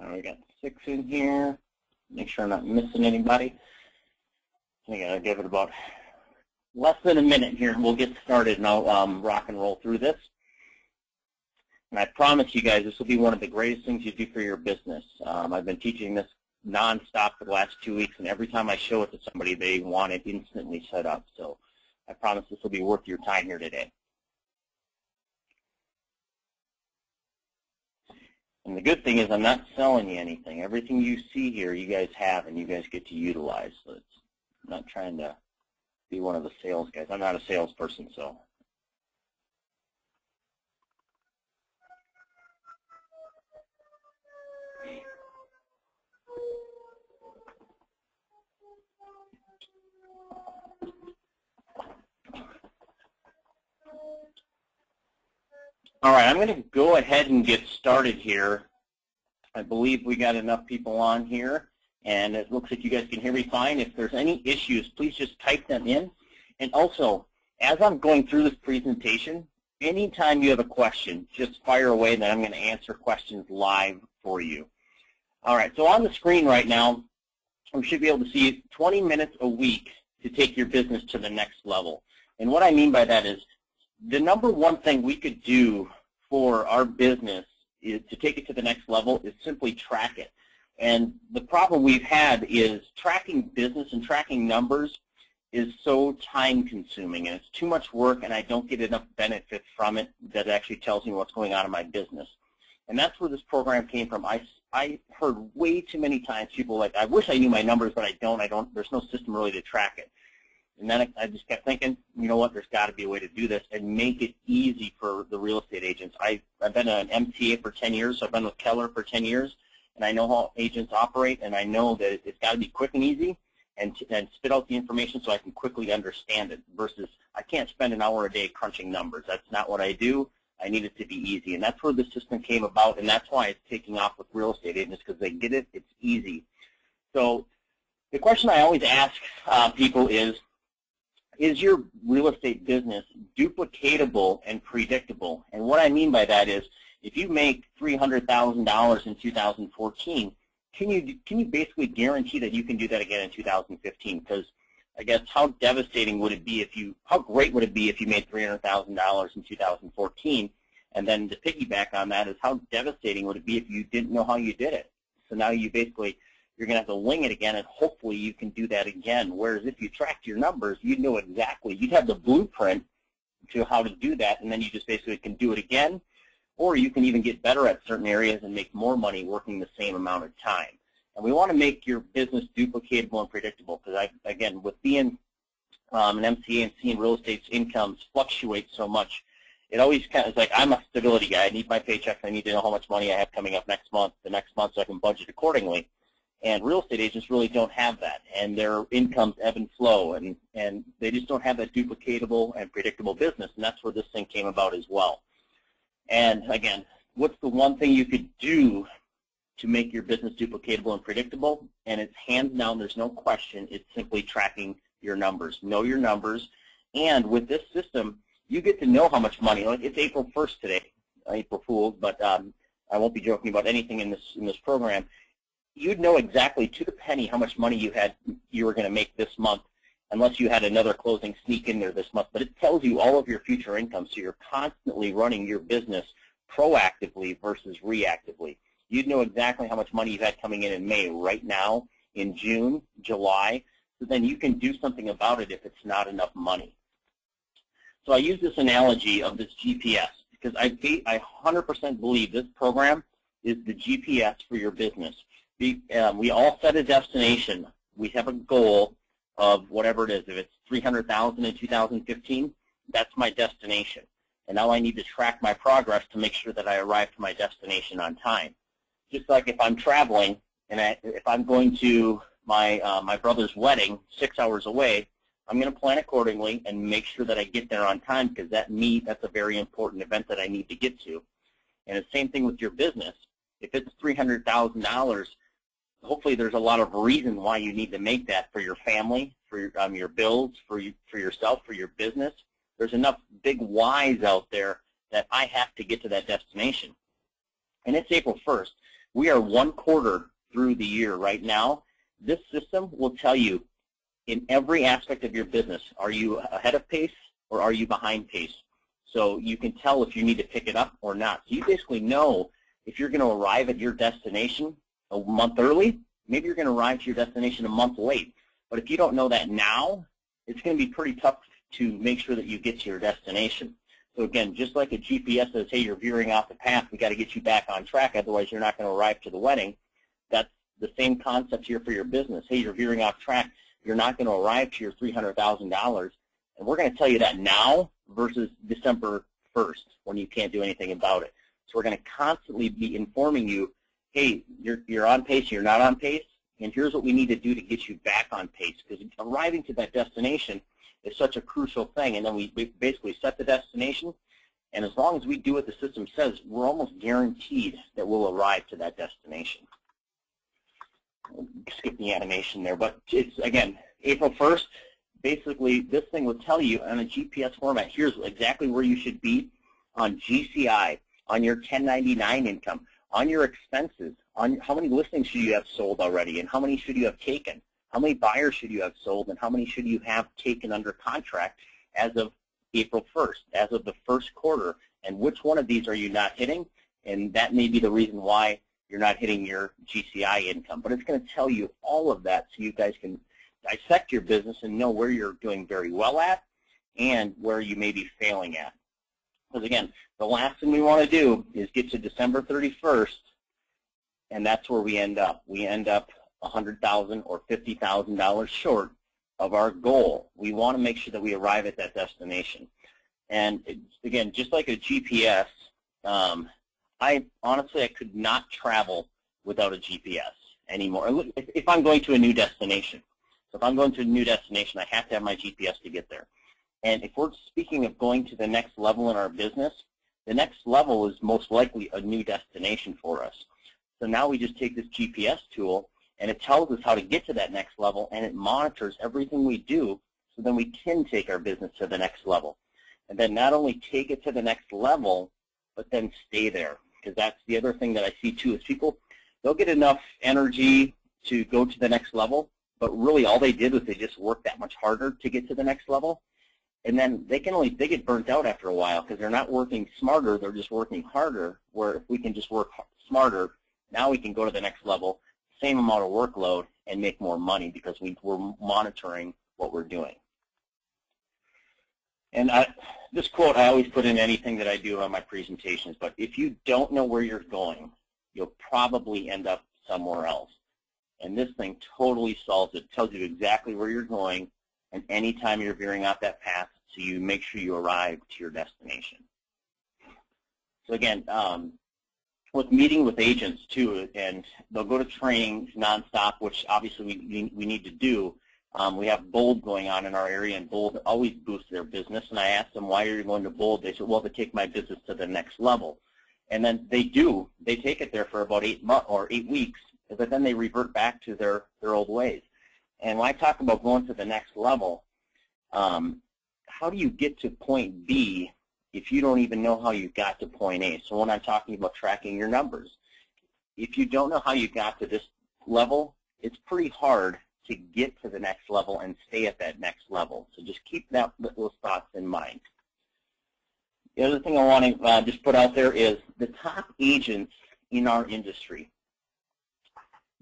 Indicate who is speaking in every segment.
Speaker 1: We got 6 in here. Make sure I'm not missing anybody. I think I'll give it about less than a minute here, and we'll get started, and I'll rock and roll through this. And I promise you guys, this will be one of the greatest things you do for your business. I've been teaching this nonstop for the last 2 weeks, and every time I show it to somebody, they want it instantly set up. So I promise this will be worth your time here today. And the good thing is I'm not selling you anything. Everything you see here, you guys have, and you guys get to utilize. So I'm not trying to be one of the sales guys. I'm not a salesperson, so. All right, I'm going to go ahead and get started here. I believe we got enough people on here, and it looks like you guys can hear me fine. If there's any issues, please just type them in. And also, as I'm going through this presentation, anytime you have a question, just fire away, and then I'm going to answer questions live for you. All right, so on the screen right now, we should be able to see 20 minutes a week to take your business to the next level. And what I mean by that is, the number one thing we could do for our business is to take it to the next level is simply track it. And the problem we've had is tracking business and tracking numbers is so time consuming, and it's too much work, and I don't get enough benefit from it that actually tells me what's going on in my business. And that's where this program came from. I heard way too many times people like, I wish I knew my numbers, but I don't, there's no system really to track it. And then I just kept thinking, you know what, there's got to be a way to do this and make it easy for the real estate agents. I've been an MTA for 10 years, so I've been with Keller for 10 years, and I know how agents operate, and I know that it's got to be quick and easy and spit out the information so I can quickly understand it versus I can't spend an hour a day crunching numbers. That's not what I do. I need it to be easy, and that's where the system came about, and that's why it's taking off with real estate agents because they get it. It's easy. So the question I always ask people is your real estate business duplicatable and predictable? And what I mean by that is, if you make $300,000 in 2014, can you basically guarantee that you can do that again in 2015? Because I guess how devastating would it be how great would it be if you made $300,000 in 2014? And then to piggyback on that is how devastating would it be if you didn't know how you did it? So now you're going to have to wing it again, and hopefully you can do that again. Whereas if you tracked your numbers, you'd know exactly. You'd have the blueprint to how to do that, and then you just basically can do it again, or you can even get better at certain areas and make more money working the same amount of time. And we want to make your business duplicatable and predictable because, again, with being an MCA and seeing real estate's incomes fluctuate so much, it always kind of is like, I'm a stability guy. I need my paychecks. I need to know how much money I have coming up the next month so I can budget accordingly. And real estate agents really don't have that, and their incomes ebb and flow, and they just don't have that duplicatable and predictable business, and that's where this thing came about as well. And again, what's the one thing you could do to make your business duplicatable and predictable? And it's hands down, there's no question, it's simply tracking your numbers. Know your numbers, and with this system, you get to know how much money. Like, it's April 1st today, April Fool's, but I won't be joking about anything in this program. You'd know exactly to the penny how much money you were going to make this month, unless you had another closing sneak in there this month. But it tells you all of your future income, so you're constantly running your business proactively versus reactively. You'd know exactly how much money you had coming in May right now, in June, July, so then you can do something about it if it's not enough money. So I use this analogy of this GPS because I 100% believe this program is the GPS for your business. We all set a destination. We have a goal of whatever it is. If it's $300,000 in 2015, that's my destination. And now I need to track my progress to make sure that I arrive to my destination on time. Just like if I'm traveling and if I'm going to my brother's wedding 6 hours away, I'm going to plan accordingly and make sure that I get there on time because that's a very important event that I need to get to. And the same thing with your business. If it's $300,000, hopefully there's a lot of reason why you need to make that for your family, for your bills, for yourself, for your business. There's enough big whys out there that I have to get to that destination. And it's April 1st. We are 1 quarter through the year right now. This system will tell you in every aspect of your business, are you ahead of pace or are you behind pace? So you can tell if you need to pick it up or not. So you basically know if you're going to arrive at your destination a month early, maybe you're going to arrive to your destination a month late. But if you don't know that now, it's going to be pretty tough to make sure that you get to your destination. So again, just like a GPS says, hey, you're veering off the path, we got to get you back on track, otherwise you're not going to arrive to the wedding. That's the same concept here for your business. Hey, you're veering off track, you're not going to arrive to your $300,000. And we're going to tell you that now versus December 1st when you can't do anything about it. So we're going to constantly be informing you, hey, you're on pace, you're not on pace, and here's what we need to do to get you back on pace, because arriving to that destination is such a crucial thing. And then we basically set the destination, and as long as we do what the system says, we're almost guaranteed that we'll arrive to that destination. We'll skip the animation there, but it's, again, April 1st, basically this thing will tell you on a GPS format, here's exactly where you should be on GCI, on your 1099 income, on your expenses, on how many listings should you have sold already, and how many should you have taken, how many buyers should you have sold, and how many should you have taken under contract as of April 1st, as of the first quarter, and which one of these are you not hitting, and that may be the reason why you're not hitting your GCI income. But it's going to tell you all of that so you guys can dissect your business and know where you're doing very well at and where you may be failing at. Because again, the last thing we want to do is get to December 31st, and that's where we end up. We end up $100,000 or $50,000 short of our goal. We want to make sure that we arrive at that destination. And again, just like a GPS, I honestly could not travel without a GPS anymore. If I'm going to a new destination, so if I'm going to a new destination, I have to have my GPS to get there. And if we're speaking of going to the next level in our business, the next level is most likely a new destination for us. So now we just take this GPS tool, and it tells us how to get to that next level, and it monitors everything we do, so then we can take our business to the next level. And then not only take it to the next level, but then stay there. Because that's the other thing that I see too, is people, they'll get enough energy to go to the next level, but really all they did was they just worked that much harder to get to the next level. And then they get burnt out after a while because they're not working smarter, they're just working harder, where if we can just work smarter, now we can go to the next level, same amount of workload, and make more money because we're monitoring what we're doing. And this quote I always put in anything that I do on my presentations, but if you don't know where you're going, you'll probably end up somewhere else. And this thing totally solves it. It tells you exactly where you're going and anytime you're veering off that path, so you make sure you arrive to your destination. So again, with meeting with agents too, and they'll go to trainings nonstop, which obviously we need to do. We have Bold going on in our area, and Bold always boosts their business. And I asked them, why are you going to Bold? They said, well, to take my business to the next level. And then they do. They take it there for about 8 months or 8 weeks, but then they revert back to their old ways. And when I talk about going to the next level, how do you get to point B if you don't even know how you got to point A? So when I'm talking about tracking your numbers, if you don't know how you got to this level, it's pretty hard to get to the next level and stay at that next level. So just keep those thoughts in mind. The other thing I want to just put out there is the top agents in our industry.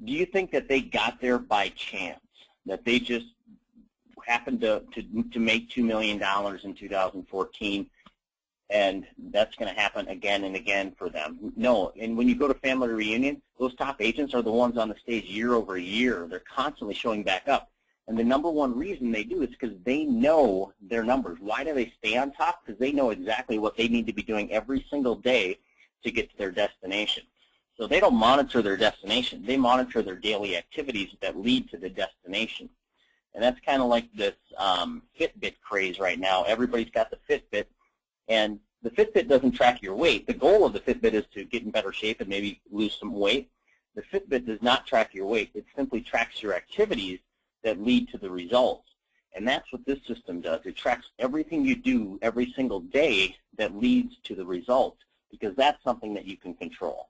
Speaker 1: Do you think that they got there by chance, that they just happened to make $2 million in 2014, and that's going to happen again and again for them? No. And when you go to family reunion, those top agents are the ones on the stage year over year. They're constantly showing back up. And the number one reason they do is because they know their numbers. Why do they stay on top? Because they know exactly what they need to be doing every single day to get to their destination. So they don't monitor their destination. They monitor their daily activities that lead to the destination. And that's kind of like this Fitbit craze right now. Everybody's got the Fitbit. And the Fitbit doesn't track your weight. The goal of the Fitbit is to get in better shape and maybe lose some weight. The Fitbit does not track your weight. It simply tracks your activities that lead to the results. And that's what this system does. It tracks everything you do every single day that leads to the results, because that's something that you can control.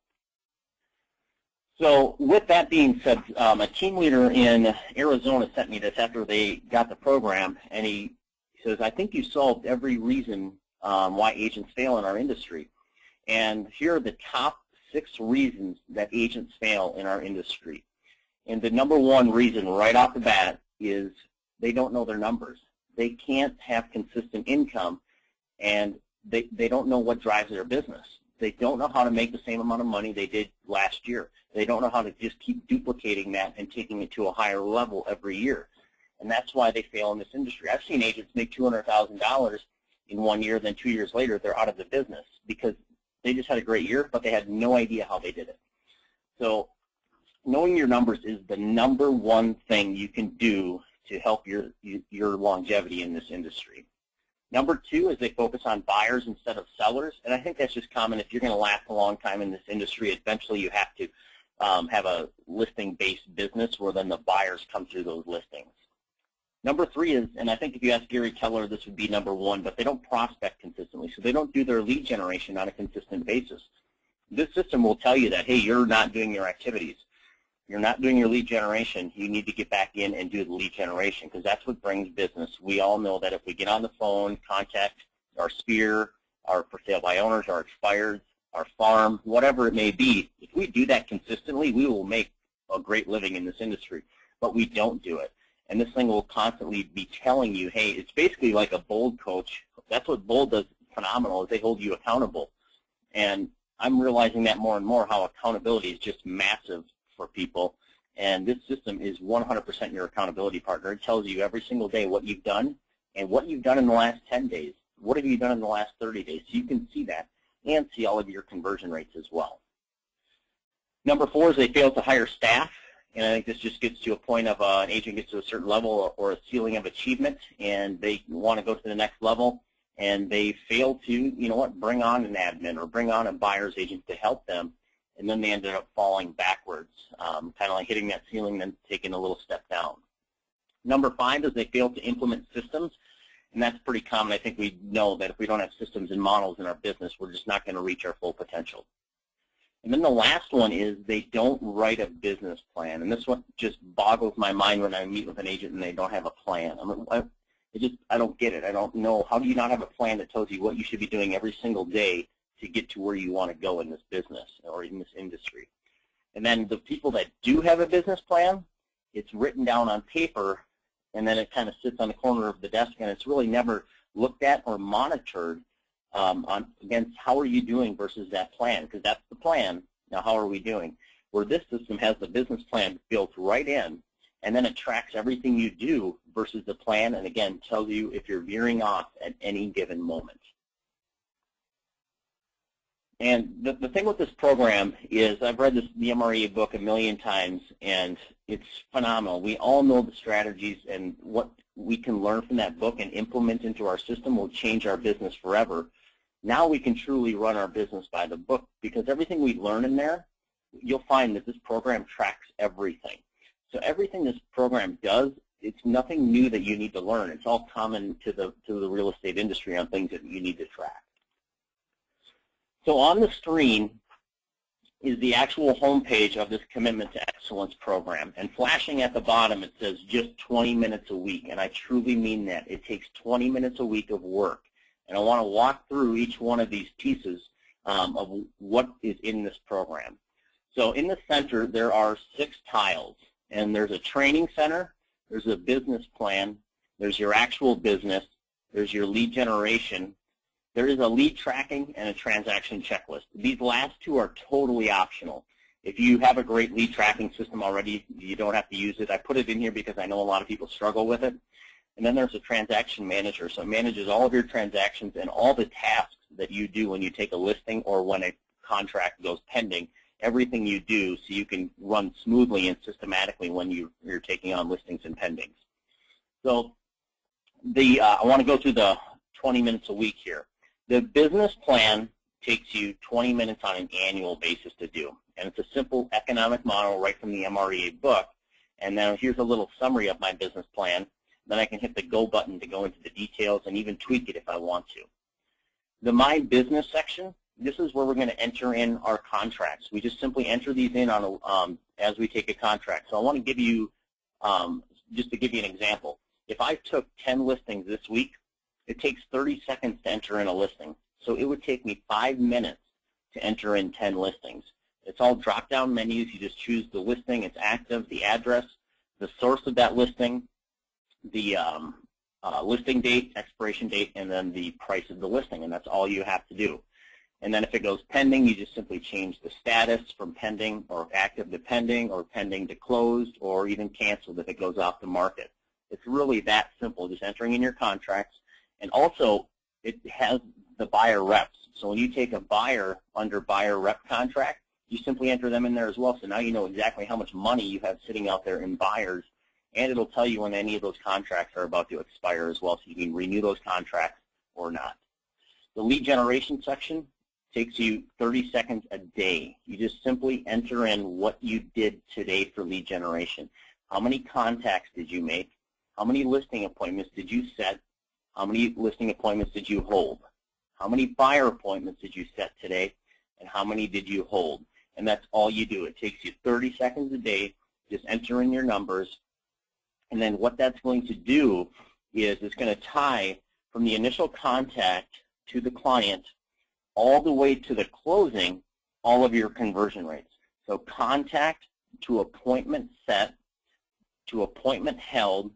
Speaker 1: So with that being said, a team leader in Arizona sent me this after they got the program, and he says, I think you solved every reason why agents fail in our industry. And here are the top 6 reasons that agents fail in our industry. And the number 1 reason right off the bat is they don't know their numbers. They can't have consistent income, and they don't know what drives their business. They don't know how to make the same amount of money they did last year. They don't know how to just keep duplicating that and taking it to a higher level every year. And that's why they fail in this industry. I've seen agents make $200,000 in 1 year, then 2 years later they're out of the business because they just had a great year, but they had no idea how they did it. So knowing your numbers is the number 1 thing you can do to help your longevity in this industry. Number 2 is they focus on buyers instead of sellers, and I think that's just common. If you're going to last a long time in this industry, eventually you have to have a listing-based business where then the buyers come through those listings. Number 3 is, and I think if you ask Gary Keller, this would be number 1, but they don't prospect consistently, so they don't do their lead generation on a consistent basis. This system will tell you that, hey, you're not doing your activities. You're not doing your lead generation. You need to get back in and do the lead generation because that's what brings business. We all know that if we get on the phone, contact our sphere, our for sale by owners, our expireds, our farm, whatever it may be, if we do that consistently, we will make a great living in this industry. But we don't do it. And this thing will constantly be telling you, hey, it's basically like a Bold coach. That's what Bold does phenomenal, is they hold you accountable. And I'm realizing that more and more, how accountability is just massive for people, and this system is 100% your accountability partner. It tells you every single day what you've done and what you've done in the last 10 days. What have you done in the last 30 days? So you can see that and see all of your conversion rates as well. Number 4 is they fail to hire staff, and I think this just gets to a point of an agent gets to a certain level or a ceiling of achievement, and they want to go to the next level, and they fail to, you know what, bring on an admin or bring on a buyer's agent to help them. And then they ended up falling backwards, kind of like hitting that ceiling, then taking a little step down. Number 5 is they fail to implement systems, and that's pretty common. I think we know that if we don't have systems and models in our business, we're just not going to reach our full potential. And then the last one is they don't write a business plan, and this one just boggles my mind when I meet with an agent and they don't have a plan. I don't get it. I don't know. How do you not have a plan that tells you what you should be doing every single day to get to where you want to go in this business or in this industry? And then the people that do have a business plan, it's written down on paper, and then it kind of sits on the corner of the desk, and it's really never looked at or monitored against how are you doing versus that plan, because that's the plan. Now how are we doing? Where this system has the business plan built right in, and then it tracks everything you do versus the plan, and again tells you if you're veering off at any given moment. And the thing with this program is I've read the MREA book a million times, and it's phenomenal. We all know the strategies, and what we can learn from that book and implement into our system will change our business forever. Now we can truly run our business by the book, because everything we learn in there, you'll find that this program tracks everything. So everything this program does, it's nothing new that you need to learn. It's all common to the real estate industry on things that you need to track. So on the screen is the actual homepage of this Commitment to Excellence program. And flashing at the bottom, it says just 20 minutes a week. And I truly mean that. It takes 20 minutes a week of work. And I want to walk through each one of these pieces of what is in this program. So in the center, there are 6 tiles. And there's a training center, there's a business plan, there's your actual business, there's your lead generation, there is a lead tracking and a transaction checklist. These last 2 are totally optional. If you have a great lead tracking system already, you don't have to use it. I put it in here because I know a lot of people struggle with it. And then there's a transaction manager. So it manages all of your transactions and all the tasks that you do when you take a listing or when a contract goes pending, everything you do so you can run smoothly and systematically when you're taking on listings and pendings. So I want to go through the 20 minutes a week here. The business plan takes you 20 minutes on an annual basis to do. And it's a simple economic model right from the MREA book. And then here's a little summary of my business plan. Then I can hit the go button to go into the details and even tweak it if I want to. The My Business section this is where we're going to enter in our contracts. We just simply enter these in on as we take a contract. So I want to give you, just to give you an example. If I took 10 listings this week, it takes 30 seconds to enter in a listing. So it would take me 5 minutes to enter in 10 listings. It's all drop-down menus. You just choose the listing, its active, the address, the source of that listing, the listing date, expiration date, and then the price of the listing, and that's all you have to do. And then if it goes pending, you just simply change the status from pending or active to pending or pending to closed or even canceled if it goes off the market. It's really that simple, just entering in your contracts. And also, it has the buyer reps. So when you take a buyer under buyer rep contract, you simply enter them in there as well. So now you know exactly how much money you have sitting out there in buyers, and it'll tell you when any of those contracts are about to expire as well, so you can renew those contracts or not. The lead generation section takes you 30 seconds a day. You just simply enter in what you did today for lead generation. How many contacts did you make? How many listing appointments did you set? How many listing appointments did you hold? How many buyer appointments did you set today? And how many did you hold? And that's all you do. It takes you 30 seconds a day. Just enter in your numbers. And then what that's going to do is it's going to tie from the initial contact to the client all the way to the closing all of your conversion rates. So contact to appointment set to appointment held,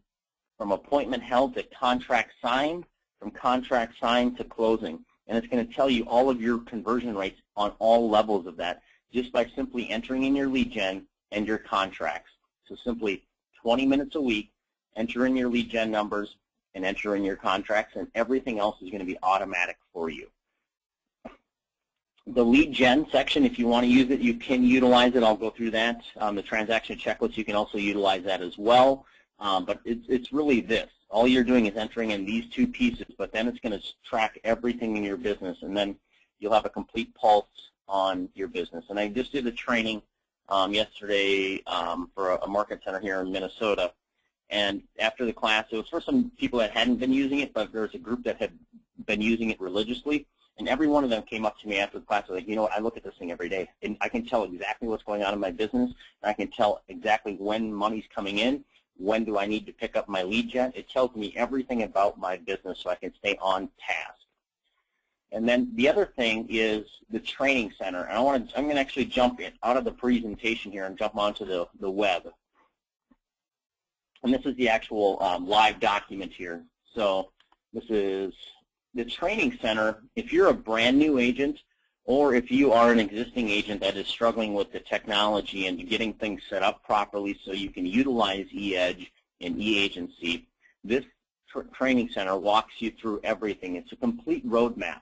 Speaker 1: from appointment held to contract signed, from contract signed to closing. And it's going to tell you all of your conversion rates on all levels of that just by simply entering in your lead gen and your contracts. So simply 20 minutes a week, enter in your lead gen numbers and enter in your contracts, and everything else is going to be automatic for you. The lead gen section, if you want to use it, you can utilize it. I'll go through that. The transaction checklist, you can also utilize that as well. But it's really this. All you're doing is entering in these two pieces, but then it's going to track everything in your business, and then you'll have a complete pulse on your business. And I just did a training yesterday for a market center here in Minnesota. And after the class, it was for some people that hadn't been using it, but there was a group that had been using it religiously. And every one of them came up to me after the class, like, you know what, I look at this thing every day, and I can tell exactly what's going on in my business, and I can tell exactly when money's coming in, when do I need to pick up my lead gen. It tells me everything about my business so I can stay on task. And then the other thing is the training center. And I'm going to actually jump out of the presentation here and jump onto the web. And this is the actual live document here. So this is the training center. If you're a brand new agent, or if you are an existing agent that is struggling with the technology and getting things set up properly so you can utilize eEdge and eAgency, this training center walks you through everything. It's a complete roadmap.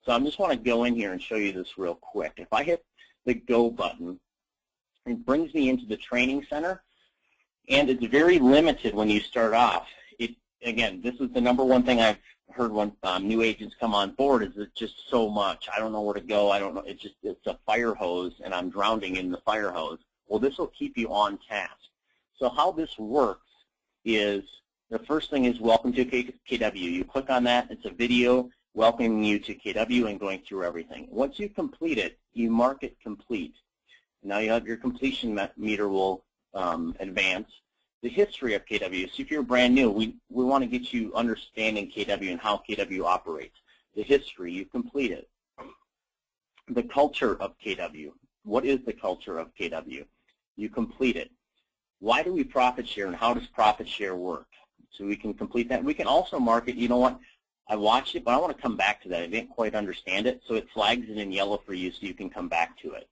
Speaker 1: So I just want to go in here and show you this real quick. If I hit the Go button, it brings me into the training center, and it's very limited when you start off. Again, this is the #1 thing I've heard when new agents come on board, is it's just so much. I don't know where to go. I don't know. It's a fire hose, and I'm drowning in the fire hose. Well, this will keep you on task. So how this works is the first thing is welcome to KW. You click on that. It's a video welcoming you to KW and going through everything. Once you complete it, you mark it complete. Now you have your completion meter will advance. The history of KW. So if you're brand new, we want to get you understanding KW and how KW operates. The history, you complete it. The culture of KW. What is the culture of KW? You complete it. Why do we profit share, and how does profit share work? So we can complete that. We can also mark it, you know what, I watched it, but I want to come back to that. I didn't quite understand it, so it flags it in yellow for you so you can come back to it.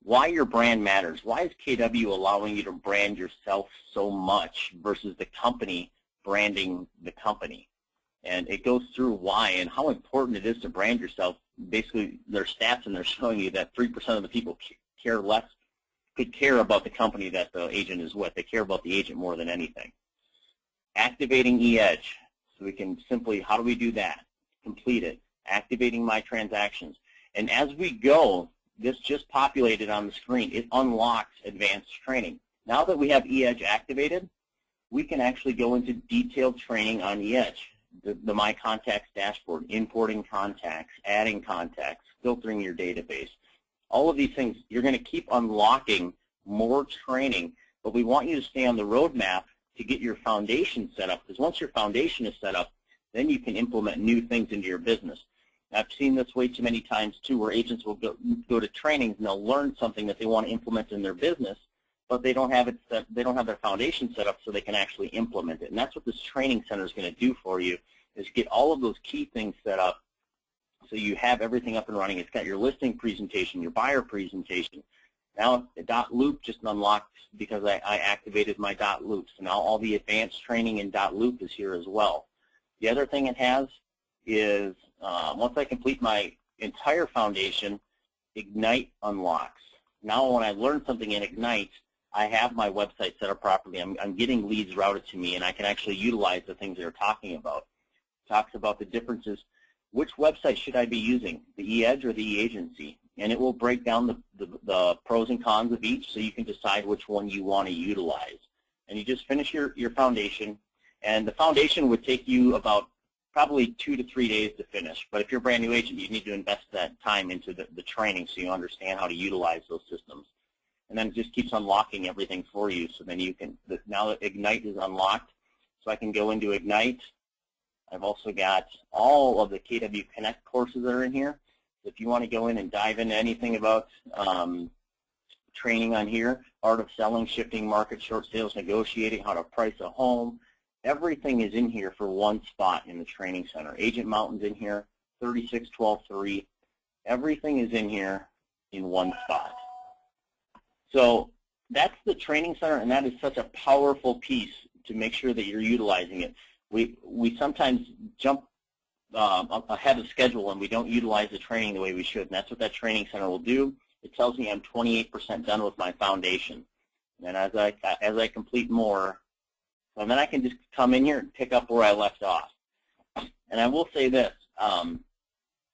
Speaker 1: Why your brand matters. Why is KW allowing you to brand yourself so much versus the company branding the company? And it goes through why and how important it is to brand yourself. Basically, their stats, and they're showing you that 3% of the people could care about the company that the agent is with. They care about the agent more than anything. Activating eEdge. So we can simply, how do we do that? Complete it. Activating my transactions. And as we go, this just populated on the screen. It unlocks advanced training. Now that we have eEdge activated, we can actually go into detailed training on eEdge. the My Contacts dashboard, importing contacts, adding contacts, filtering your database. All of these things, you're going to keep unlocking more training, but we want you to stay on the roadmap to get your foundation set up, because once your foundation is set up, then you can implement new things into your business. I've seen this way too many times too, where agents will go to trainings and they'll learn something that they want to implement in their business, but they don't have it set, they don't have their foundation set up so they can actually implement it. And that's what this training center is going to do for you, is get all of those key things set up so you have everything up and running. It's got your listing presentation, your buyer presentation. Now the dot loop just unlocked because I activated my dot loop. So now all the advanced training in dot loop is here as well. The other thing it has is once I complete my entire foundation, Ignite unlocks. Now when I learn something in Ignite, I have my website set up properly. I'm getting leads routed to me, and I can actually utilize the things they're talking about. It talks about the differences. Which website should I be using, the eEdge or the eAgency? And it will break down the pros and cons of each so you can decide which one you want to utilize. And you just finish your foundation, and the foundation would take you about probably 2 to 3 days to finish. But if you're a brand new agent, you need to invest that time into the training so you understand how to utilize those systems. And then it just keeps unlocking everything for you. So then you can, now that Ignite is unlocked, so I can go into Ignite. I've also got all of the KW Connect courses that are in here. If you want to go in and dive into anything about training on here, art of selling, shifting market, short sales, negotiating, how to price a home, everything is in here for one spot in the training center. Agent Mountain's in here, 3612.3. Everything is in here in one spot. So that's the training center, and that is such a powerful piece to make sure that you're utilizing it. We sometimes jump ahead of schedule and we don't utilize the training the way we should, and that's what that training center will do. It tells me I'm 28% done with my foundation, and as I complete more, and then I can just come in here and pick up where I left off. And I will say this,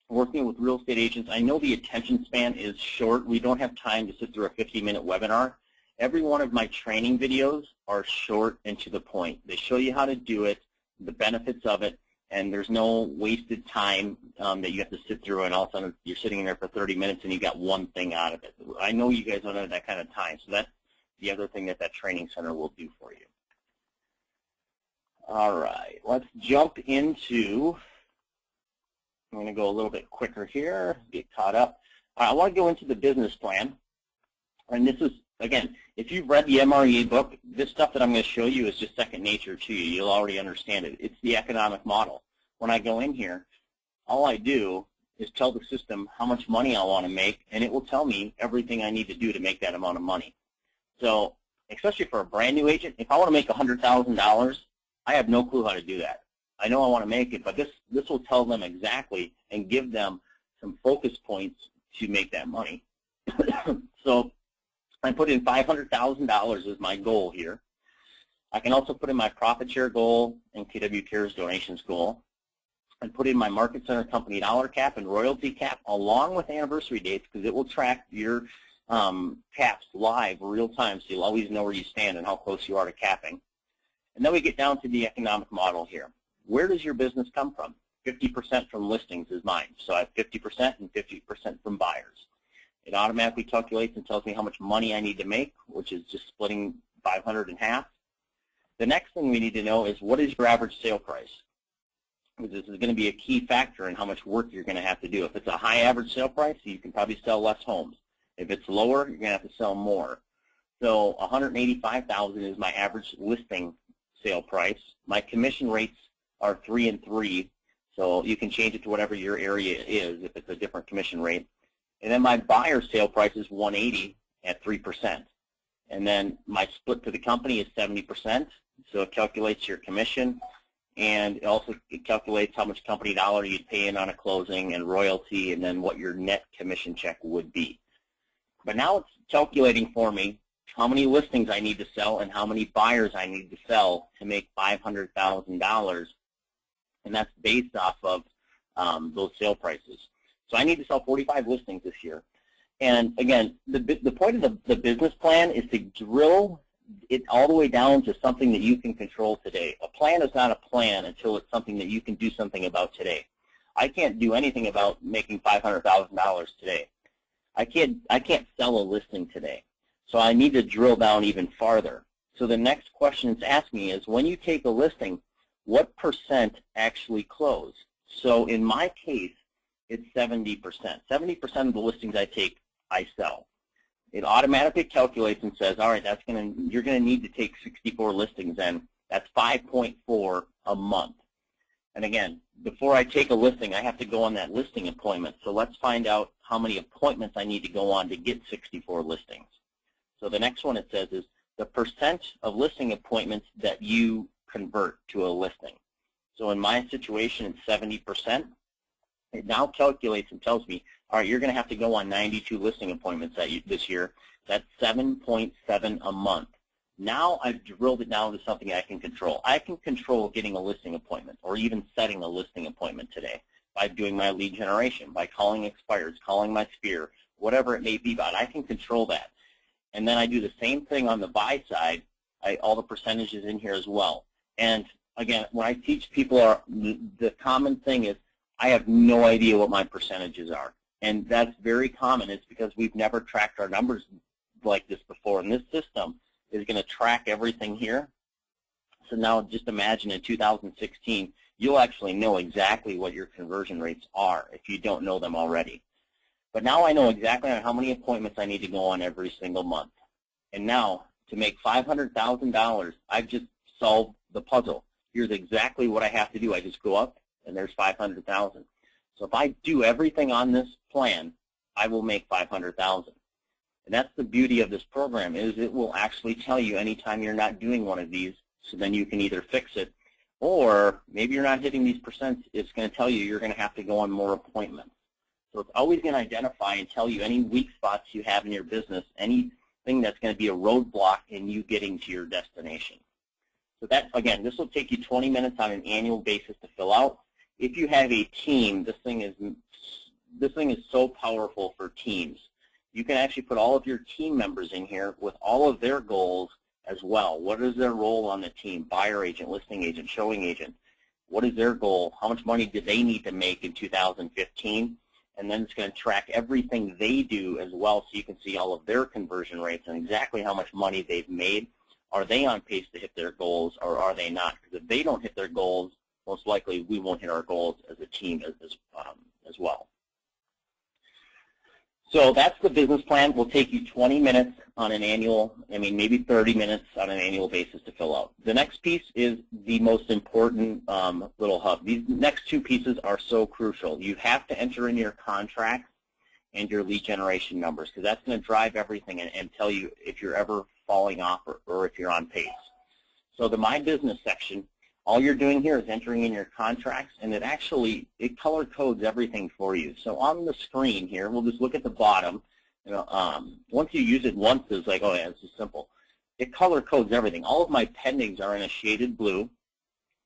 Speaker 1: working with real estate agents, I know the attention span is short. We don't have time to sit through a 50-minute webinar. Every one of my training videos are short and to the point. They show you how to do it, the benefits of it, and there's no wasted time that you have to sit through and all of a sudden you're sitting there for 30 minutes and you got one thing out of it. I know you guys don't have that kind of time, so that's the other thing that training center will do for you. All right, let's jump into, I'm going to go a little bit quicker here, get caught up. I want to go into the business plan, and this is, again, if you've read the MRE book, this stuff that I'm going to show you is just second nature to you. You'll already understand it. It's the economic model. When I go in here, all I do is tell the system how much money I want to make, and it will tell me everything I need to do to make that amount of money. So, especially for a brand new agent, if I want to make $100,000, I have no clue how to do that. I know I want to make it, but this will tell them exactly and give them some focus points to make that money. So I put in $500,000 as my goal here. I can also put in my profit share goal and KW Cares donations goal. And put in my market center company dollar cap and royalty cap along with anniversary dates, because it will track your caps live real time, so you'll always know where you stand and how close you are to capping. And then we get down to the economic model here. Where does your business come from? 50% from listings is mine. So I have 50% and 50% from buyers. It automatically calculates and tells me how much money I need to make, which is just splitting 500 in half. The next thing we need to know is, what is your average sale price? Because this is going to be a key factor in how much work you're going to have to do. If it's a high average sale price, you can probably sell less homes. If it's lower, you're going to have to sell more. So $185,000 is my average listing sale price. My commission rates are 3 and 3, so you can change it to whatever your area is if it's a different commission rate. And then my buyer sale price is 180 at 3%. And then my split to the company is 70%, so it calculates your commission, and it calculates how much company dollar you'd pay in on a closing and royalty, and then what your net commission check would be. But now it's calculating for me how many listings I need to sell and how many buyers I need to sell to make $500,000, and that's based off of those sale prices. So I need to sell 45 listings this year. And again, the point of the business plan is to drill it all the way down to something that you can control today. A plan is not a plan until it's something that you can do something about today. I can't do anything about making $500,000 today. I can't sell a listing today. So I need to drill down even farther. So the next question it's asked me is, when you take a listing, what percent actually close? So in my case, it's 70%. 70% of the listings I take, I sell. It automatically calculates and says, all right, you're going to need to take 64 listings in. That's 5.4 a month. And again, before I take a listing, I have to go on that listing appointment. So let's find out how many appointments I need to go on to get 64 listings. So the next one it says is the percent of listing appointments that you convert to a listing. So in my situation, it's 70%. It now calculates and tells me, all right, you're going to have to go on 92 listing appointments this year. That's 7.7 a month. Now I've drilled it down to something I can control. I can control getting a listing appointment or even setting a listing appointment today by doing my lead generation, by calling expireds, calling my sphere, whatever it may be about. I can control that. And then I do the same thing on the buy side. All the percentages in here as well. And again, when I teach people, the common thing is I have no idea what my percentages are. And that's very common. It's because we've never tracked our numbers like this before. And this system is going to track everything here. So now just imagine in 2016, you'll actually know exactly what your conversion rates are if you don't know them already. But now I know exactly how many appointments I need to go on every single month. And now to make $500,000, I've just solved the puzzle. Here's exactly what I have to do. I just go up and there's $500,000. So if I do everything on this plan, I will make $500,000. And that's the beauty of this program, is it will actually tell you anytime you're not doing one of these, so then you can either fix it, or maybe you're not hitting these percents, it's going to tell you you're going to have to go on more appointments. So it's always going to identify and tell you any weak spots you have in your business, anything that's going to be a roadblock in you getting to your destination. So that, again, this will take you 20 minutes on an annual basis to fill out. If you have a team, this thing is so powerful for teams. You can actually put all of your team members in here with all of their goals as well. What is their role on the team? Buyer agent, listing agent, showing agent. What is their goal? How much money do they need to make in 2015? And then it's going to track everything they do as well, so you can see all of their conversion rates and exactly how much money they've made. Are they on pace to hit their goals, or are they not? Because if they don't hit their goals, most likely we won't hit our goals as a team as well. So that's the business plan. Will take you 20 minutes on an annual, maybe 30 minutes on an annual basis to fill out. The next piece is the most important little hub. These next two pieces are so crucial. You have to enter in your contracts and your lead generation numbers, because that's going to drive everything and tell you if you're ever falling off or if you're on pace. So the My Business section, all you're doing here is entering in your contracts, and it color codes everything for you. So on the screen here, we'll just look at the bottom. Once you use it once, it's like, oh yeah, this is simple. It color codes everything. All of my pendings are in a shaded blue.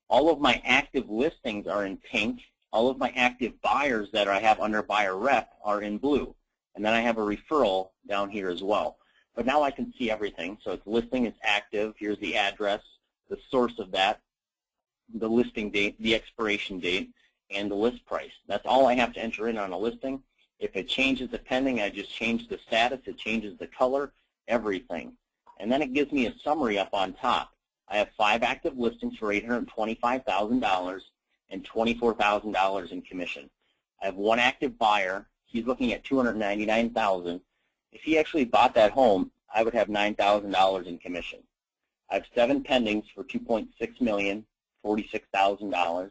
Speaker 1: All of my active listings are in pink. All of my active buyers that I have under buyer rep are in blue. And then I have a referral down here as well. But now I can see everything. So it's listing, it's active. Here's the address, the source of that, the listing date, the expiration date, and the list price. That's all I have to enter in on a listing. If it changes the pending, I just change the status. It changes the color, everything. And then it gives me a summary up on top. I have 5 active listings for $825,000 and $24,000 in commission. I have 1 active buyer. He's looking at $299,000. If he actually bought that home, I would have $9,000 in commission. I have 7 pendings for $2.6 million, $46,000.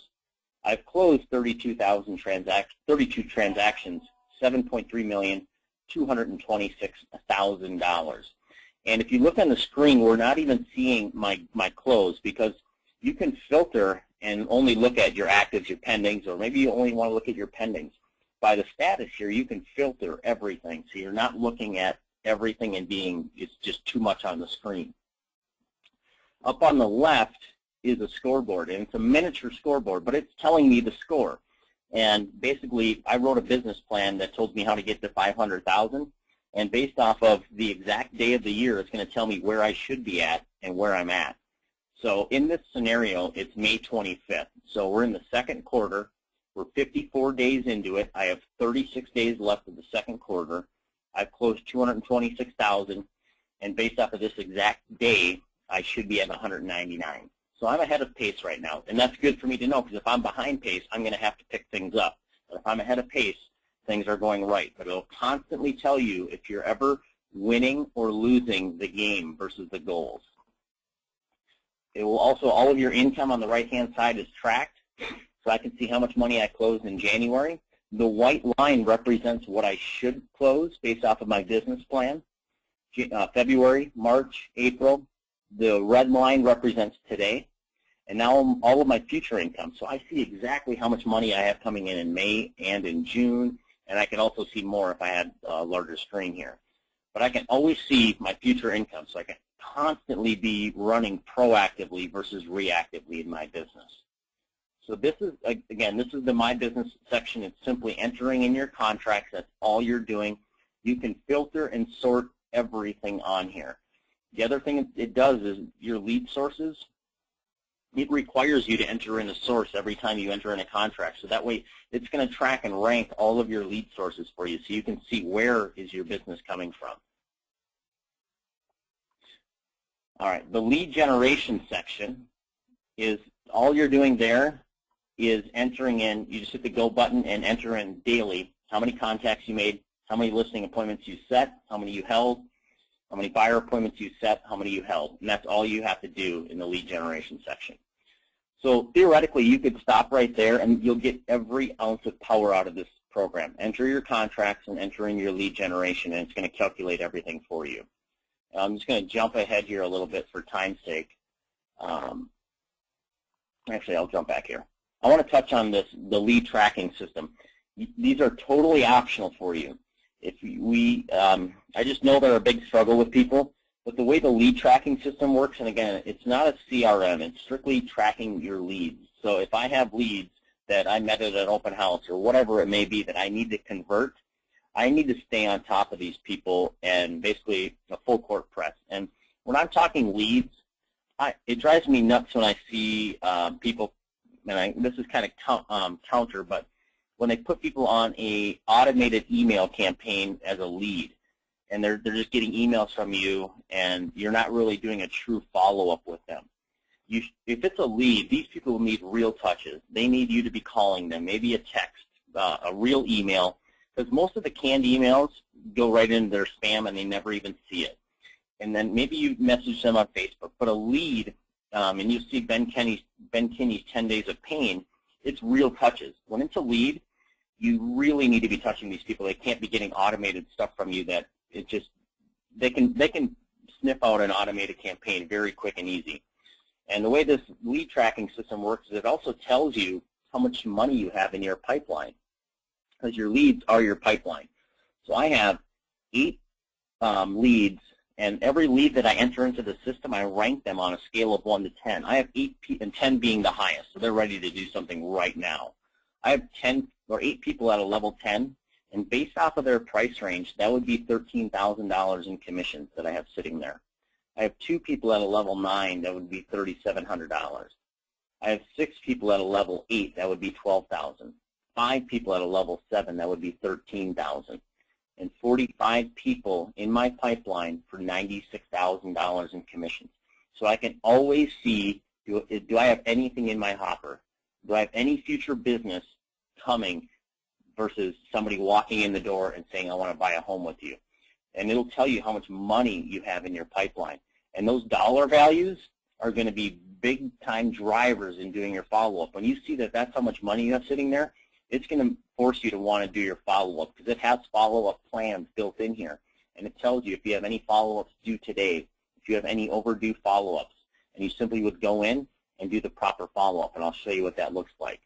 Speaker 1: I've closed 32 transactions, $7.3 million, $226,000. And if you look on the screen, we're not even seeing my close, because you can filter and only look at your actives, your pendings, or maybe you only want to look at your pendings. By the status here, you can filter everything, so you're not looking at everything and it's just too much on the screen. Up on the left is a scoreboard, and it's a miniature scoreboard, but it's telling me the score. And basically, I wrote a business plan that told me how to get to $500,000. And based off of the exact day of the year, it's going to tell me where I should be at and where I'm at. So in this scenario, it's May 25th. So we're in the second quarter. We're 54 days into it. I have 36 days left of the second quarter. I've closed 226,000, and based off of this exact day, I should be at 199. So I'm ahead of pace right now, and that's good for me to know, because if I'm behind pace, I'm going to have to pick things up. But if I'm ahead of pace, things are going right. But it'll constantly tell you if you're ever winning or losing the game versus the goals. It will also, all of your income on the right-hand side is tracked, so I can see how much money I closed in January. The white line represents what I should close based off of my business plan. February, March, April. The red line represents today. And now all of my future income. So I see exactly how much money I have coming in May and in June, and I can also see more if I had a larger screen here. But I can always see my future income, so I can constantly be running proactively versus reactively in my business. So this is, again, this is the My Business section. It's simply entering in your contracts. That's all you're doing. You can filter and sort everything on here. The other thing it does is your lead sources. It requires you to enter in a source every time you enter in a contract. So that way it's going to track and rank all of your lead sources for you, so you can see where is your business coming from. All right, the lead generation section is all you're doing there is entering in. You just hit the go button and enter in daily how many contacts you made, how many listing appointments you set, how many you held, how many buyer appointments you set, how many you held, and that's all you have to do in the lead generation section. So theoretically, you could stop right there and you'll get every ounce of power out of this program. Enter your contracts and enter in your lead generation, and it's going to calculate everything for you. I'm just going to jump ahead here a little bit for time's sake. Actually, I'll jump back here. I want to touch on the lead tracking system. These are totally optional for you. I just know they're a big struggle with people, but the way the lead tracking system works, and again, it's not a CRM, it's strictly tracking your leads. So if I have leads that I met at an open house or whatever it may be that I need to convert, I need to stay on top of these people and basically a full court press. And when I'm talking leads, it drives me nuts when I see people, and this is kind of counter, but when they put people on a automated email campaign as a lead, and they're just getting emails from you, and you're not really doing a true follow-up with them. If it's a lead, these people need real touches. They need you to be calling them, maybe a text, a real email, because most of the canned emails go right into their spam and they never even see it. And then maybe you message them on Facebook. But a lead, and you'll see Ben Kinney's 10 Days of Pain, it's real touches. When it's a lead, you really need to be touching these people. They can't be getting automated stuff from you that it just, they can sniff out an automated campaign very quick and easy. And the way this lead tracking system works is it also tells you how much money you have in your pipeline, because your leads are your pipeline. So I have 8 leads, and every lead that I enter into the system, I rank them on a scale of 1 to 10. I have 8 and 10 being the highest, so they're ready to do something right now. I have 8 people at a level 10, and based off of their price range, that would be $13,000 in commissions that I have sitting there. I have 2 people at a level 9, that would be $3,700. I have 6 people at a level 8, that would be $12,000. 5 people at a level 7, that would be $13,000. And 45 people in my pipeline for $96,000 in commissions. So I can always see, do I have anything in my hopper? Do I have any future business coming versus somebody walking in the door and saying, I want to buy a home with you? And it'll tell you how much money you have in your pipeline. And those dollar values are going to be big-time drivers in doing your follow-up. When you see that that's how much money you have sitting there, it's going to force you to want to do your follow-up, because it has follow-up plans built in here. And it tells you if you have any follow-ups due today, if you have any overdue follow-ups, and you simply would go in and do the proper follow-up, and I'll show you what that looks like.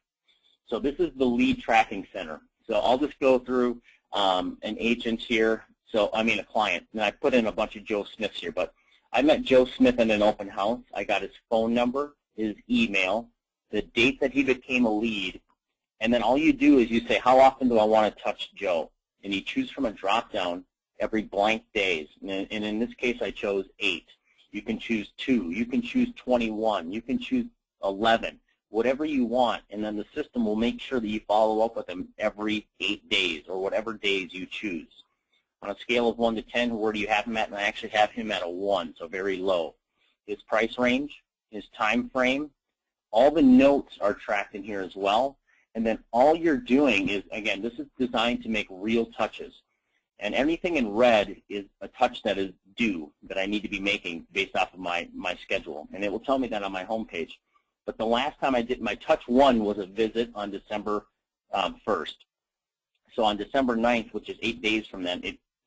Speaker 1: So this is the lead tracking center. So I'll just go through an agent here, a client, and I put in a bunch of Joe Smiths here, but I met Joe Smith in an open house. I got his phone number, his email, the date that he became a lead, and then all you do is you say, how often do I want to touch Joe? And you choose from a drop-down every blank days. And in this case, I chose 8. You can choose 2. You can choose 21. You can choose 11. Whatever you want, and then the system will make sure that you follow up with them every 8 days or whatever days you choose. On a scale of 1 to 10, where do you have him at? And I actually have him at a 1, so very low. His price range, his time frame, all the notes are tracked in here as well. And then all you're doing is, again, this is designed to make real touches. And anything in red is a touch that is due, that I need to be making based off of my schedule. And it will tell me that on my home page. But the last time I did my touch 1 was a visit on December 1st. So on December 9th, which is 8 days from then,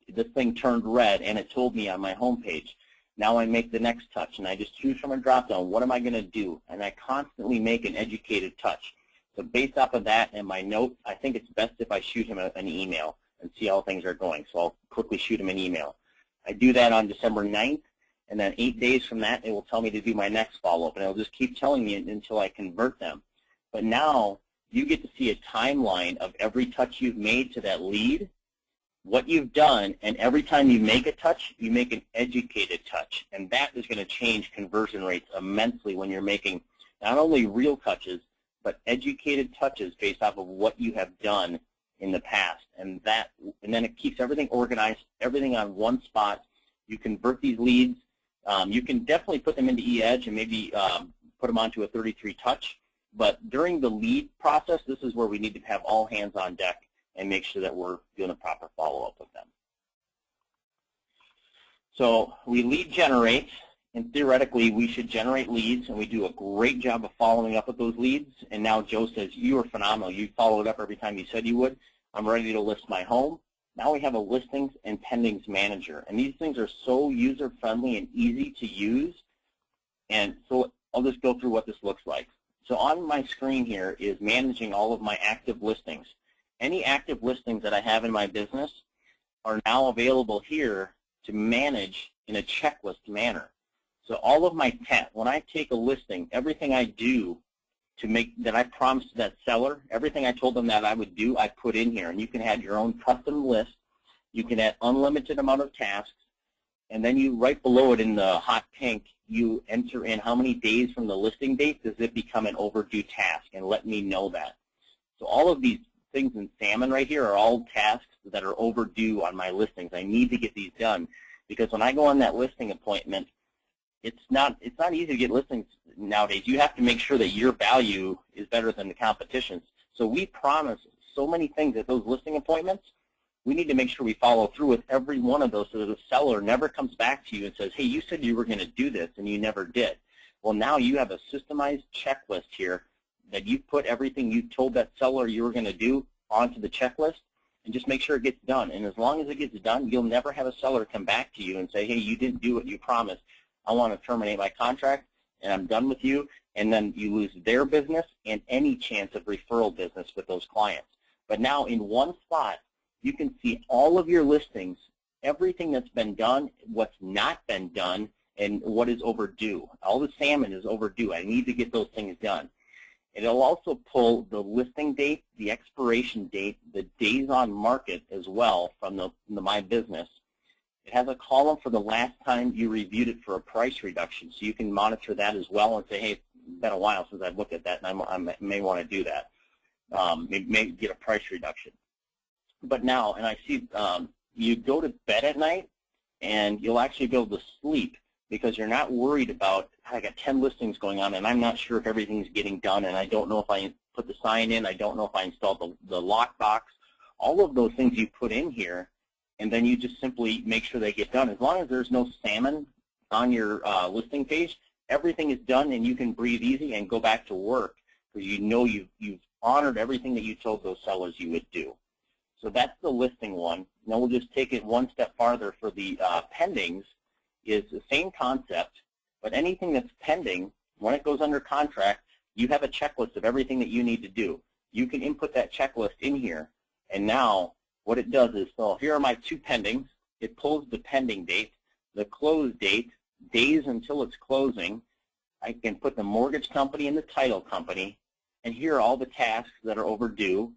Speaker 1: this thing turned red and it told me on my home page. Now I make the next touch and I just choose from a drop down, what am I going to do? And I constantly make an educated touch. So based off of that and my notes, I think it's best if I shoot him an email and see how things are going. So I'll quickly shoot him an email. I do that on December 9th, and then 8 days from that, it will tell me to do my next follow-up, and it'll just keep telling me until I convert them. But now you get to see a timeline of every touch you've made to that lead, what you've done, and every time you make a touch, you make an educated touch. And that is going to change conversion rates immensely when you're making not only real touches, but educated touches based off of what you have done in the past. And then it keeps everything organized, everything on one spot. You convert these leads. You can definitely put them into eEdge and maybe put them onto a 33 touch. But during the lead process, this is where we need to have all hands on deck and make sure that we're doing a proper follow-up with them. So we lead generate, and theoretically we should generate leads, and we do a great job of following up with those leads. And now Joe says, you are phenomenal. You followed up every time you said you would. I'm ready to list my home. Now we have a listings and pendings manager, and these things are so user-friendly and easy to use. And so I'll just go through what this looks like. So on my screen here is managing all of my active listings. Any active listings that I have in my business are now available here to manage in a checklist manner. So all of my tasks, when I take a listing, everything I do to make that I promised that seller, everything I told them that I would do, I put in here. And you can add your own custom list. You can add unlimited amount of tasks. And then you, right below it in the hot pink, you enter in how many days from the listing date does it become an overdue task, and let me know that. So all of these things in salmon right here are all tasks that are overdue on my listings. I need to get these done because when I go on that listing appointment, it's not easy to get listings nowadays. You have to make sure that your value is better than the competition's. So we promise so many things at those listing appointments. We need to make sure we follow through with every one of those so that the seller never comes back to you and says, hey, you said you were going to do this and you never did. Well, now you have a systemized checklist here that you put everything you told that seller you were going to do onto the checklist, and just make sure it gets done. And as long as it gets done, you'll never have a seller come back to you and say, hey, you didn't do what you promised. I want to terminate my contract, and I'm done with you. And then you lose their business and any chance of referral business with those clients. But now in one spot, you can see all of your listings, everything that's been done, what's not been done, and what is overdue. All the salmon is overdue. I need to get those things done. It'll also pull the listing date, the expiration date, the days on market as well from the My Business. It has a column for the last time you reviewed it for a price reduction, so you can monitor that as well and say, hey, it's been a while since I've looked at that, and I may want to do that. Maybe get a price reduction. But now, and I see you go to bed at night, and you'll actually be able to sleep because you're not worried about, I got 10 listings going on, and I'm not sure if everything's getting done, and I don't know if I put the sign in, I don't know if I installed the lockbox. All of those things you put in here, and then you just simply make sure they get done. As long as there's no salmon on your listing page, everything is done, and you can breathe easy and go back to work because you know you've honored everything that you told those sellers you would do. So that's the listing one. Now we'll just take it one step farther for the pendings. Is the same concept, but anything that's pending, when it goes under contract, you have a checklist of everything that you need to do. You can input that checklist in here, and now what it does is, so here are my 2 pendings. It pulls the pending date, the close date, days until it's closing. I can put the mortgage company and the title company, and here are all the tasks that are overdue.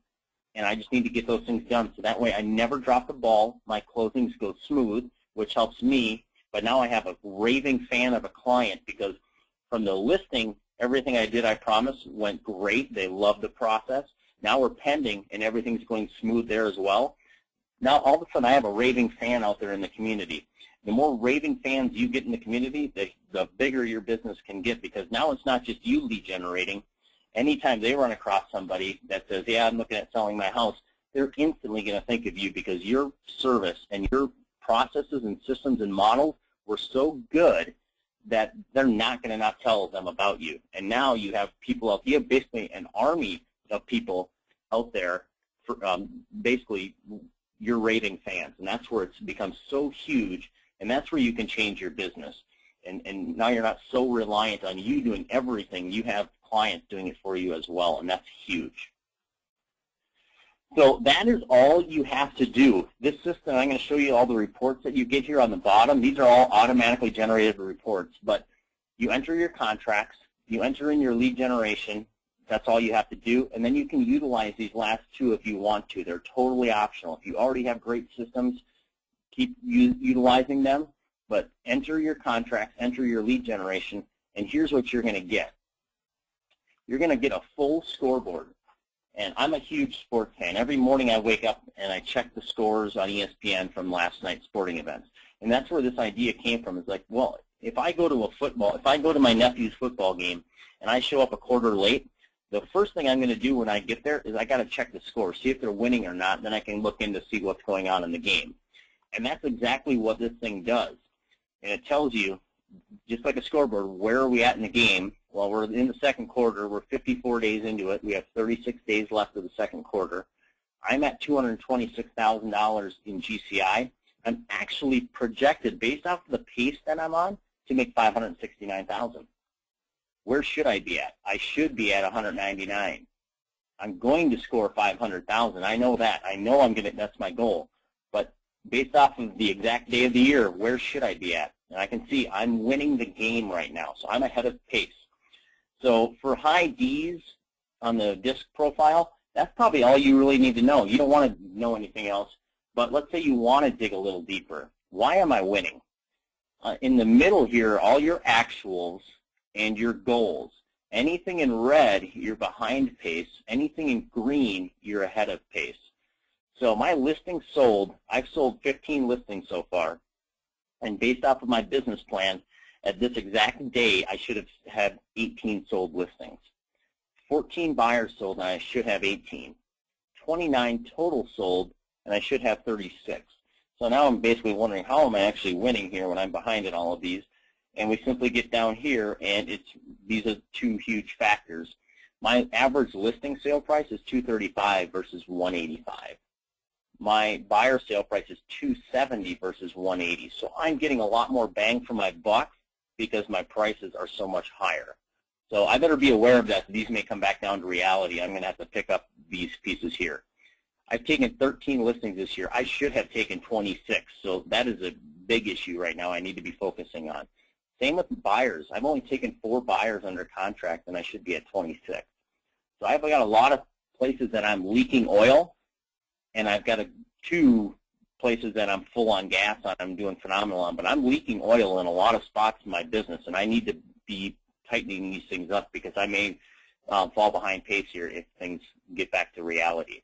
Speaker 1: and I just need to get those things done. So that way I never drop the ball. My closings go smooth, which helps me. But now I have a raving fan of a client because from the listing, everything I did, I promise, went great. They loved the process. Now we're pending, and everything's going smooth there as well. Now all of a sudden I have a raving fan out there in the community. The more raving fans you get in the community, the bigger your business can get, because now it's not just you lead generating. Anytime they run across somebody that says, yeah, I'm looking at selling my house, they're instantly going to think of you because your service and your processes and systems and models were so good that they're not going to not tell them about you. And now you have people out, you have basically an army of people out there, for, basically your raving fans. And that's where it's become so huge, and that's where you can change your business. And now you're not so reliant on you doing everything. You have clients doing it for you as well, and that's huge. So that is all you have to do. This system, I'm going to show you all the reports that you get here on the bottom. These are all automatically generated reports, but you enter your contracts, you enter in your lead generation. That's all you have to do, and then you can utilize these last two if you want to. They're totally optional. If you already have great systems, keep utilizing them, but enter your contracts, enter your lead generation, and here's what you're going to get. You're going to get a full scoreboard. And I'm a huge sports fan. Every morning I wake up and I check the scores on ESPN from last night's sporting events. And that's where this idea came from. It's like, well, if I go to my nephew's football game and I show up a quarter late, the first thing I'm going to do when I get there is I got to check the score, see if they're winning or not, and then I can look in to see what's going on in the game. And that's exactly what this thing does. And it tells you, just like a scoreboard, where are we at in the game? Well, we're in the second quarter. We're 54 days into it. We have 36 days left of the second quarter. I'm at $226,000 in GCI. I'm actually projected, based off of the pace that I'm on, to make $569,000. Where should I be at? I should be at 199. I'm going to score 500,000. I know that. I know I'm going to. That's my goal. But based off of the exact day of the year, where should I be at? And I can see I'm winning the game right now, so I'm ahead of pace. So for high Ds on the disc profile, that's probably all you really need to know. You don't want to know anything else. But let's say you want to dig a little deeper. Why am I winning? In the middle here, all your actuals and your goals. Anything in red, you're behind pace. Anything in green, you're ahead of pace. So my listings sold, I've sold 15 listings so far. And based off of my business plan, at this exact day, I should have had 18 sold listings. 14 buyers sold, and I should have 18. 29 total sold, and I should have 36. So now I'm basically wondering, how am I actually winning here when I'm behind in all of these? And we simply get down here, and these are two huge factors. My average listing sale price is $235 versus $185. My buyer sale price is $270 versus $180. So I'm getting a lot more bang for my buck because my prices are so much higher. So I better be aware of that. These may come back down to reality. I'm going to have to pick up these pieces here. I've taken 13 listings this year. I should have taken 26. So that is a big issue right now I need to be focusing on. Same with buyers. I've only taken 4 buyers under contract, and I should be at 26. So I've got a lot of places that I'm leaking oil, and I've got 2 places that I'm full on gas on, I'm doing phenomenal on, but I'm leaking oil in a lot of spots in my business, and I need to be tightening these things up because I may fall behind pace here if things get back to reality.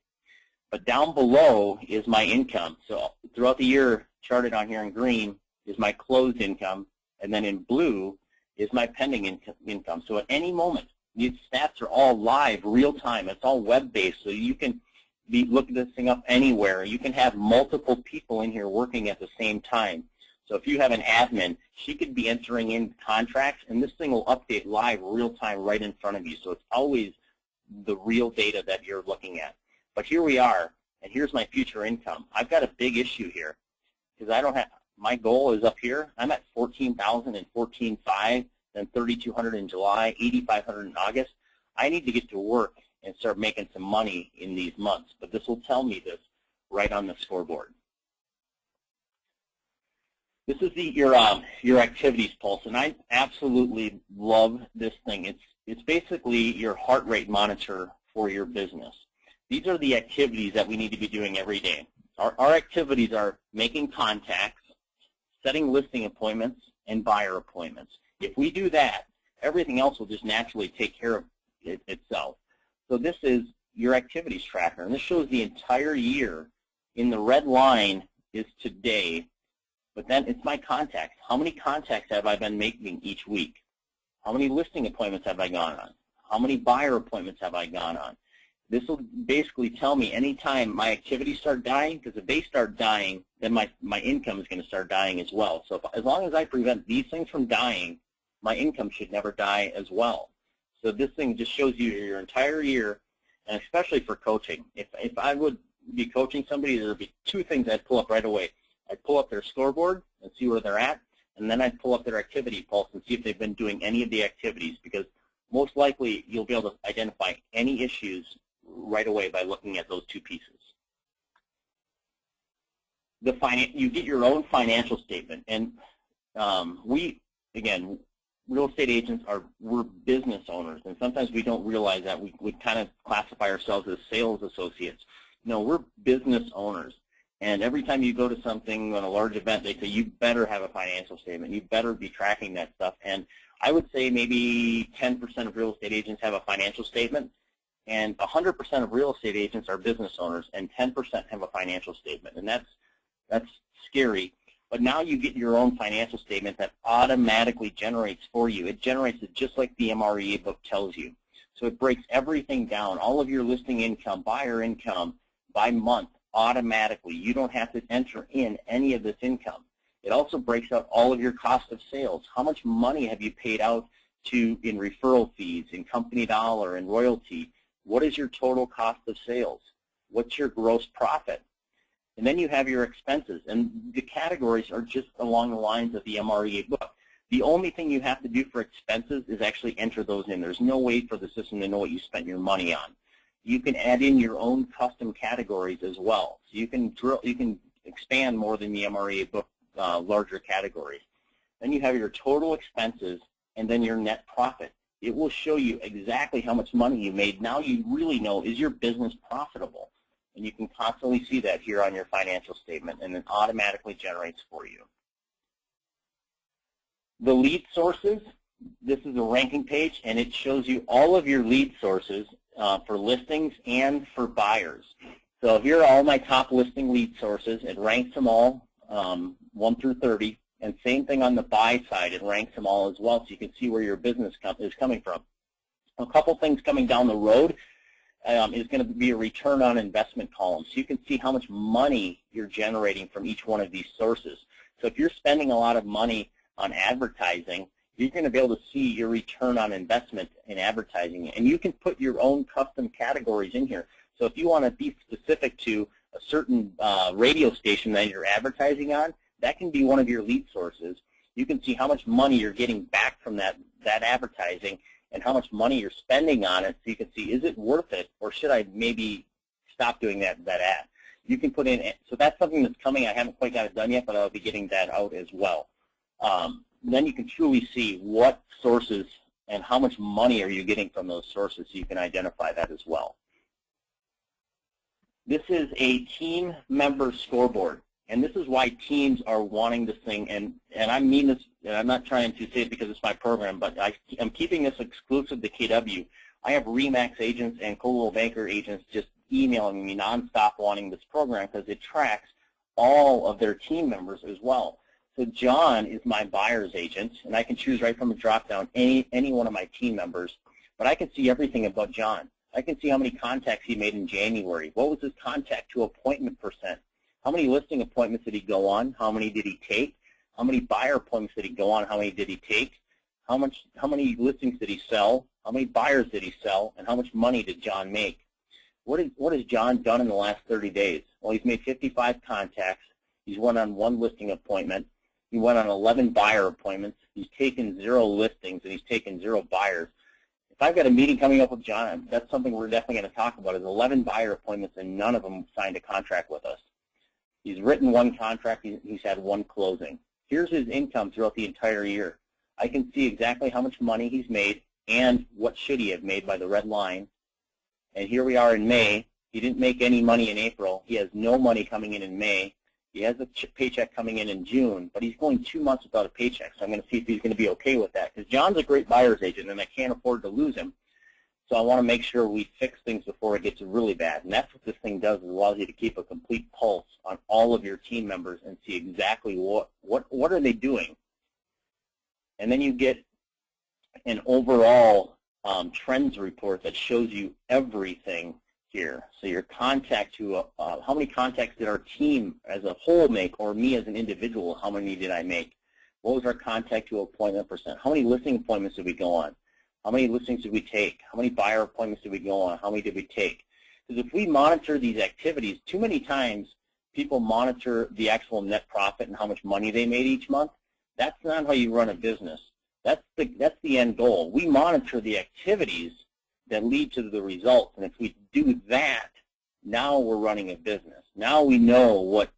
Speaker 1: But down below is my income. So throughout the year, charted on here in green, is my closed income, and then in blue is my pending income. So at any moment, these stats are all live, real time. It's all web-based, so you can look this thing up anywhere. You can have multiple people in here working at the same time. So if you have an admin, she could be entering in contracts, and this thing will update live, real time, right in front of you. So it's always the real data that you're looking at. But here we are, and here's my future income. I've got a big issue here because I don't have. My goal is up here. I'm at 14,000 and 14,500, then 3,200 in July, 8,500 in August. I need to get to work and start making some money in these months. But this will tell me this right on the scoreboard. This is your activities pulse, and I absolutely love this thing. It's basically your heart rate monitor for your business. These are the activities that we need to be doing every day. Our activities are making contacts, setting listing appointments, and buyer appointments. If we do that, everything else will just naturally take care of itself. So this is your activities tracker, and this shows the entire year. In the red line is today, but then it's my contacts. How many contacts have I been making each week? How many listing appointments have I gone on? How many buyer appointments have I gone on? This will basically tell me anytime my activities start dying, because if they start dying, then my income is going to start dying as well. So as long as I prevent these things from dying, my income should never die as well. So this thing just shows you your entire year, and especially for coaching. If I would be coaching somebody, there would be two things I'd pull up right away. I'd pull up their scoreboard and see where they're at, and then I'd pull up their activity pulse and see if they've been doing any of the activities, because most likely you'll be able to identify any issues right away by looking at those two pieces. You get your own financial statement, and again, real estate agents we're business owners, and sometimes we don't realize that. We kind of classify ourselves as sales associates. No, we're business owners, and every time you go to something on a large event, they say you better have a financial statement. You better be tracking that stuff. And I would say maybe 10% of real estate agents have a financial statement, and 100% of real estate agents are business owners, and 10% have a financial statement, and that's scary. But now you get your own financial statement that automatically generates for you. It generates it just like the MREA book tells you. So it breaks everything down, all of your listing income, buyer income, by month automatically. You don't have to enter in any of this income. It also breaks out all of your cost of sales. How much money have you paid out in referral fees, in company dollar, and royalty? What is your total cost of sales? What's your gross profit? And then you have your expenses, and the categories are just along the lines of the MREA book. The only thing you have to do for expenses is actually enter those in. There's no way for the system to know what you spent your money on. You can add in your own custom categories as well. So you can expand more than the MREA book larger categories. Then you have your total expenses and then your net profit. It will show you exactly how much money you made. Now you really know, is your business profitable? And you can constantly see that here on your financial statement, and it automatically generates for you. The lead sources, this is a ranking page, and it shows you all of your lead sources for listings and for buyers. So here are all my top listing lead sources. It ranks them all 1 through 30, and same thing on the buy side. It ranks them all as well, so you can see where your business is coming from. A couple things coming down the road is going to be a return on investment column, so you can see how much money you're generating from each one of these sources. So if you're spending a lot of money on advertising, you're going to be able to see your return on investment in advertising, and you can put your own custom categories in here. So if you want to be specific to a certain radio station that you're advertising on, that can be one of your lead sources. You can see how much money you're getting back from that advertising and how much money you're spending on it, so you can see, is it worth it, or should I maybe stop doing that ad? You can put in, so that's something that's coming. I haven't quite got it done yet, but I'll be getting that out as well. Then you can truly see what sources and how much money are you getting from those sources, so you can identify that as well. This is a team member scoreboard, and this is why teams are wanting this thing, and I mean this, and I'm not trying to say it because it's my program, but I'm keeping this exclusive to KW. I have RE/MAX agents and Coldwell Banker agents just emailing me nonstop wanting this program because it tracks all of their team members as well. So John is my buyer's agent, and I can choose right from a drop-down any one of my team members, but I can see everything about John. I can see how many contacts he made in January. What was his contact to appointment percent? How many listing appointments did he go on? How many did he take? How many buyer appointments did he go on? How many did he take? How many listings did he sell? How many buyers did he sell? And how much money did John make? What has John done in the last 30 days? Well, he's made 55 contacts. He's went on 1 listing appointment. He went on 11 buyer appointments. He's taken 0 listings, and he's taken 0 buyers. If I've got a meeting coming up with John, that's something we're definitely going to talk about, is 11 buyer appointments, and none of them signed a contract with us. He's written 1 contract. He's had 1 closing. Here's his income throughout the entire year. I can see exactly how much money he's made and what should he have made by the red line. And here we are in May, He didn't make any money in April. He has no money coming in May. He has a paycheck coming in June, but he's going 2 months without a paycheck. So I'm going to see if he's going to be okay with that, because John's a great buyer's agent, and I can't afford to lose him. So I want to make sure we fix things before it gets really bad. And that's what this thing does. It allows you to keep a complete pulse on all of your team members and see exactly what are they doing. And then you get an overall trends report that shows you everything here. So your contact to how many contacts did our team as a whole make, or me as an individual, how many did I make? What was our contact to appointment percent? How many listing appointments did we go on? How many listings did we take? How many buyer appointments did we go on? How many did we take? Because if we monitor these activities, too many times people monitor the actual net profit and how much money they made each month. That's not how you run a business. That's the end goal. We monitor the activities that lead to the results, and if we do that, now we're running a business. Now we know what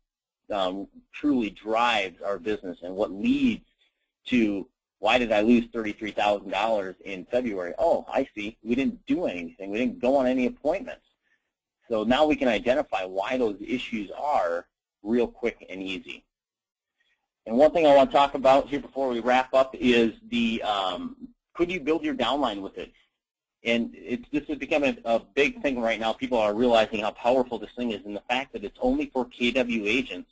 Speaker 1: truly drives our business and what leads to, why did I lose $33,000 in February? Oh, I see. We didn't do anything. We didn't go on any appointments. So now we can identify why those issues are real quick and easy. And one thing I want to talk about here before we wrap up is the could you build your downline with it? And this is becoming a big thing right now. People are realizing how powerful this thing is, and the fact that it's only for KW agents.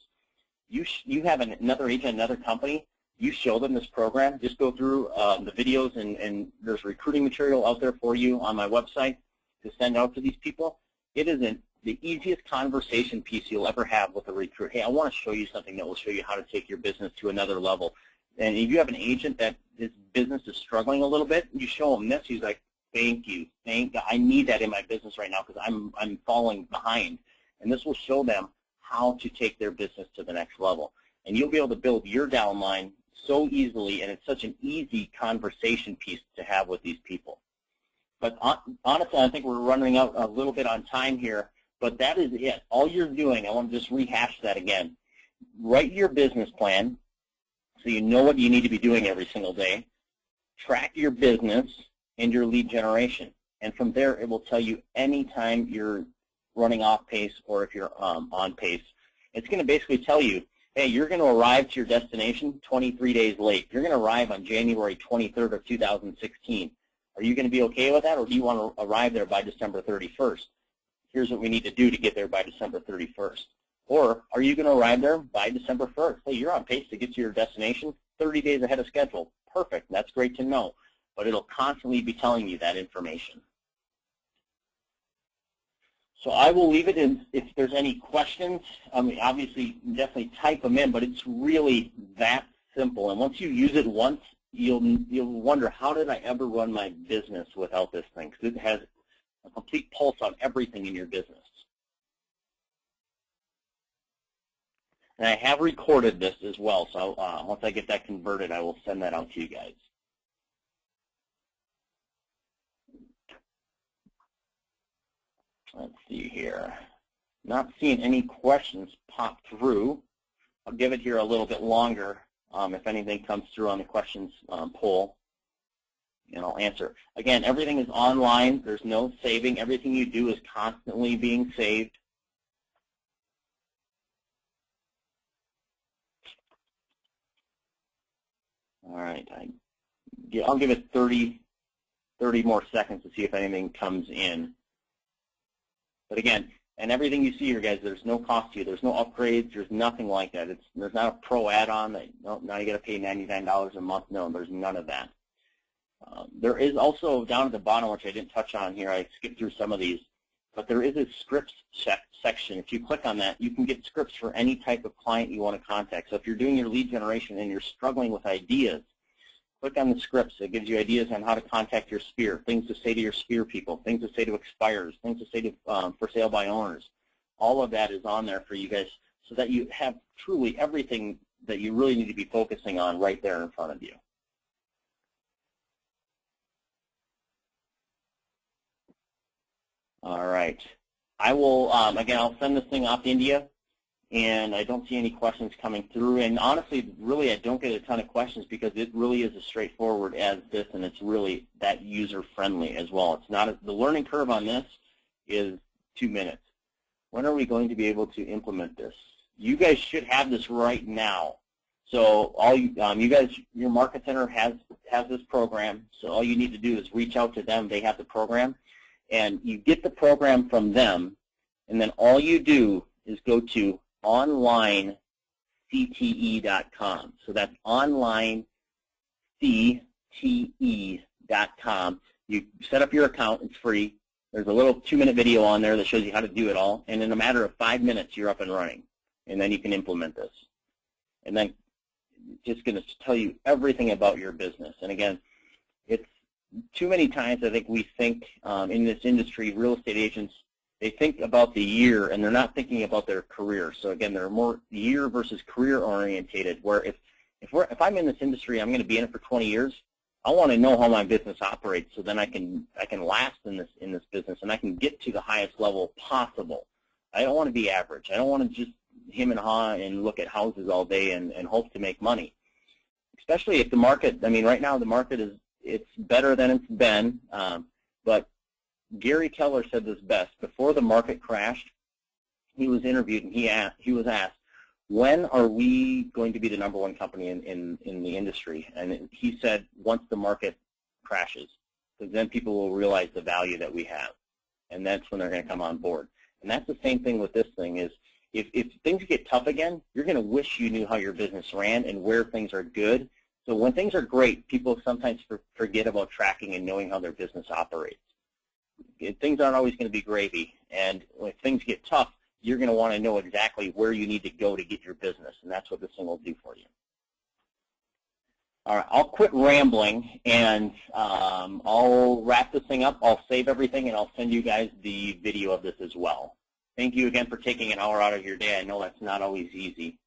Speaker 1: You have another agent, another company, you show them this program. Just go through the videos, and there's recruiting material out there for you on my website to send out to these people. It isn't the easiest conversation piece you'll ever have with a recruiter. Hey, I want to show you something that will show you how to take your business to another level. And if you have an agent that his business is struggling a little bit, you show him this, he's like, thank you, thank God. I need that in my business right now because I'm falling behind. And this will show them how to take their business to the next level. And you'll be able to build your downline so easily, and it's such an easy conversation piece to have with these people. But honestly, I think we're running out a little bit on time here, but that is it. All you're doing, I want to just rehash that again. Write your business plan so you know what you need to be doing every single day. Track your business and your lead generation. And from there, it will tell you anytime you're running off pace or if you're on pace. It's going to basically tell you, hey, you're going to arrive to your destination 23 days late. You're going to arrive on January 23rd of 2016. Are you going to be okay with that, or do you want to arrive there by December 31st? Here's what we need to do to get there by December 31st. Or are you going to arrive there by December 1st? Hey, you're on pace to get to your destination 30 days ahead of schedule. Perfect. That's great to know. But it'll constantly be telling you that information. So I will leave it in. If there's any questions, I mean, obviously, definitely type them in, but it's really that simple. And once you use it once, you'll wonder, how did I ever run my business without this thing? Because it has a complete pulse on everything in your business. And I have recorded this as well, so once I get that converted, I will send that out to you guys. Let's see here. Not seeing any questions pop through. I'll give it here a little bit longer if anything comes through on the questions poll, and I'll answer. Again, everything is online. There's no saving. Everything you do is constantly being saved. All right. I'll give it 30 more seconds to see if anything comes in. But again, and everything you see here, guys, there's no cost to you. There's no upgrades. There's nothing like that. There's not a pro add-on that now you got to pay $99 a month. No, there's none of that. There is also down at the bottom, which I didn't touch on here. I skipped through some of these, but there is a scripts section. If you click on that, you can get scripts for any type of client you want to contact. So if you're doing your lead generation and you're struggling with ideas, click on the scripts. It gives you ideas on how to contact your sphere, things to say to your sphere people, things to say to expires, things to say to for sale by owners. All of that is on there for you guys so that you have truly everything that you really need to be focusing on right there in front of you. All right. I will, again, I'll send this thing off to India. And I don't see any questions coming through. And honestly, really, I don't get a ton of questions because it really is as straightforward as this, and it's really that user-friendly as well. It's not the learning curve on this is 2 minutes. when are we going to be able to implement this? You guys should have this right now. So all you guys, your market center has this program. So all you need to do is reach out to them. They have the program, and you get the program from them. And then all you do is go to onlinecte.com. So that's onlinecte.com. You set up your account. It's free. There's a little 2-minute video on there that shows you how to do it all. And in a matter of 5 minutes, you're up and running. And then you can implement this. And then it's just going to tell you everything about your business. And again, it's too many times I think we think in this industry, real estate agents, they think about the year and they're not thinking about their career. So again, they're more year versus career orientated, where if I'm in this industry, I'm going to be in it for 20 years. I want to know how my business operates, so then I can last in this business, and I can get to the highest level possible. I don't want to be average. I don't want to just him and haw and look at houses all day and hope to make money. Especially if the market, I mean, right now the market it's better than it's been, but Gary Keller said this best. Before the market crashed, he was interviewed and he was asked, when are we going to be the #1 company in the industry? And he said, once the market crashes, because then people will realize the value that we have, and that's when they're going to come on board. And that's the same thing with this thing is, if things get tough again, you're going to wish you knew how your business ran and where things are good. So when things are great, people sometimes forget about tracking and knowing how their business operates. Things aren't always going to be gravy, and when things get tough, you're going to want to know exactly where you need to go to get your business, and that's what this thing will do for you. All right, I'll quit rambling, and I'll wrap this thing up. I'll save everything, and I'll send you guys the video of this as well. Thank you again for taking an hour out of your day. I know that's not always easy.